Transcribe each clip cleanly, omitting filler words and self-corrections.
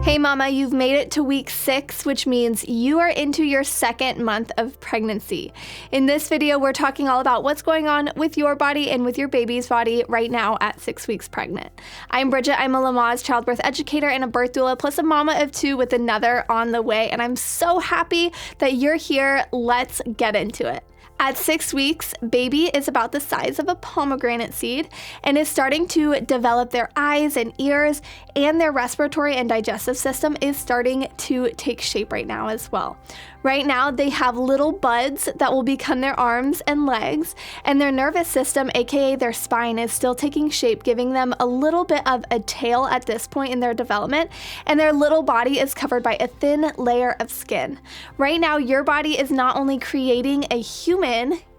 Hey mama, you've made it to week 6, which means you are into your 2nd month of pregnancy. In this video, we're talking all about what's going on with your body and with your baby's body right now at 6 weeks pregnant. I'm Bridget, I'm a Lamaze childbirth educator and a birth doula, plus a mama of 2 with another on the way, and I'm so happy that you're here. Let's get into it. At 6 weeks, baby is about the size of a pomegranate seed and is starting to develop their eyes and ears, and their respiratory and digestive system is starting to take shape right now as well. Right now, they have little buds that will become their arms and legs, and their nervous system, aka their spine, is still taking shape, giving them a little bit of a tail at this point in their development, and their little body is covered by a thin layer of skin. Right now, your body is not only creating a human,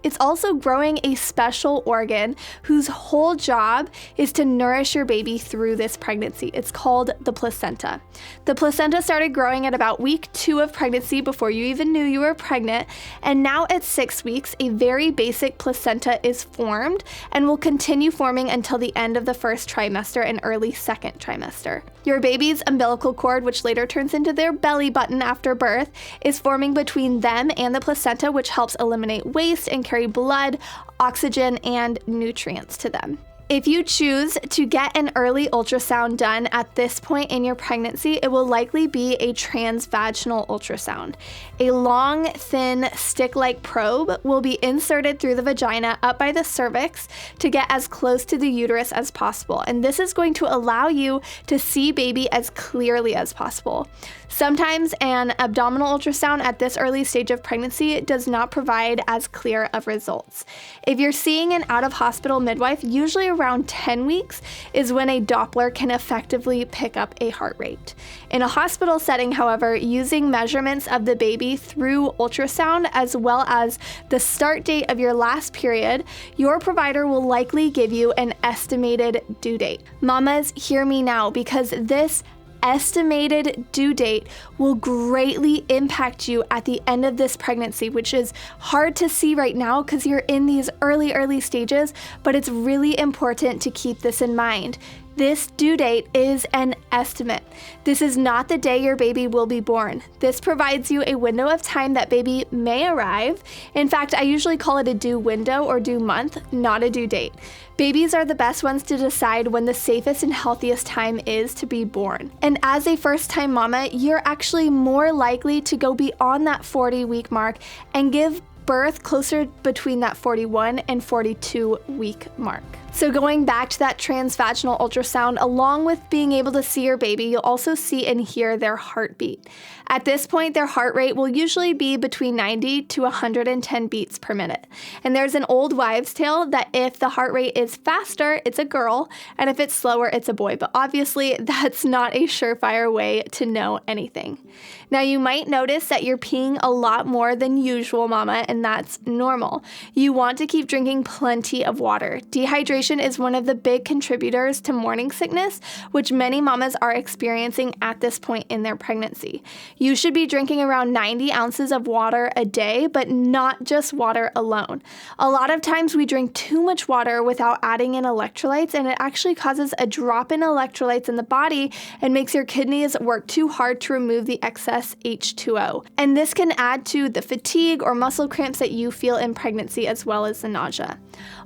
it's also growing a special organ whose whole job is to nourish your baby through this pregnancy. It's called the placenta. The placenta started growing at about week 2 of pregnancy before you even knew you were pregnant, and now at 6 weeks, a very basic placenta is formed and will continue forming until the end of the 1st trimester and early 2nd trimester. Your baby's umbilical cord, which later turns into their belly button after birth, is forming between them and the placenta, which helps eliminate waste and carry blood, oxygen, and nutrients to them. If you choose to get an early ultrasound done at this point in your pregnancy, it will likely be a transvaginal ultrasound. A long, thin, stick-like probe will be inserted through the vagina up by the cervix to get as close to the uterus as possible, and this is going to allow you to see baby as clearly as possible. Sometimes an abdominal ultrasound at this early stage of pregnancy does not provide as clear of results. If you're seeing an out-of-hospital midwife, usually around 10 weeks is when a Doppler can effectively pick up a heart rate. In a hospital setting, however, using measurements of the baby through ultrasound as well as the start date of your last period, your provider will likely give you an estimated due date. Mamas, hear me now, because this estimated due date will greatly impact you at the end of this pregnancy, which is hard to see right now because you're in these early stages, but it's really important to keep this in mind. This due date is an estimate. This is not the day your baby will be born. This provides you a window of time that baby may arrive. In fact, I usually call it a due window or due month, not a due date. Babies are the best ones to decide when the safest and healthiest time is to be born. And as a first-time mama, you're actually more likely to go beyond that 40-week mark and give birth closer between that 41 and 42 week mark. So going back to that transvaginal ultrasound, along with being able to see your baby, you'll also see and hear their heartbeat. At this point, their heart rate will usually be between 90 to 110 beats per minute. And there's an old wives' tale that if the heart rate is faster, it's a girl, and if it's slower, it's a boy. But obviously, that's not a surefire way to know anything. Now, you might notice that you're peeing a lot more than usual, mama, and that's normal. You want to keep drinking plenty of water. Dehydration is one of the big contributors to morning sickness, which many mamas are experiencing at this point in their pregnancy. You should be drinking around 90 ounces of water a day, but not just water alone. A lot of times we drink too much water without adding in electrolytes, and it actually causes a drop in electrolytes in the body and makes your kidneys work too hard to remove the excess H2O. And this can add to the fatigue or muscle cramps that you feel in pregnancy, as well as the nausea.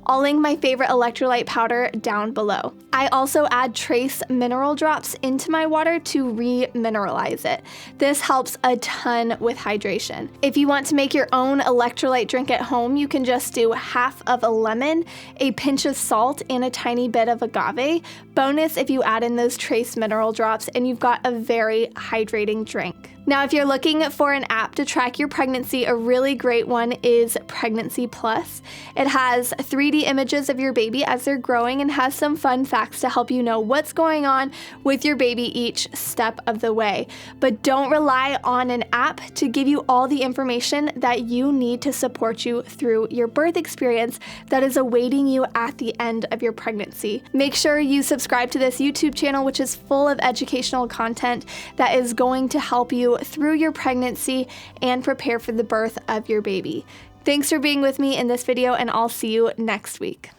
I'll link my favorite electrolyte powder down below. I also add trace mineral drops into my water to remineralize it. This helps a ton with hydration. If you want to make your own electrolyte drink at home, you can just do half of a lemon, a pinch of salt, and a tiny bit of agave. Bonus if you add in those trace mineral drops and you've got a very hydrating drink. Now, if you're looking for an app to track your pregnancy, a really great one is Pregnancy Plus. It has 3D images of your baby as they're growing and has some fun facts to help you know what's going on with your baby each step of the way. But don't rely on an app to give you all the information that you need to support you through your birth experience that is awaiting you at the end of your pregnancy. Make sure you subscribe to this YouTube channel, which is full of educational content that is going to help you through your pregnancy and prepare for the birth of your baby. Thanks for being with me in this video, and I'll see you next week.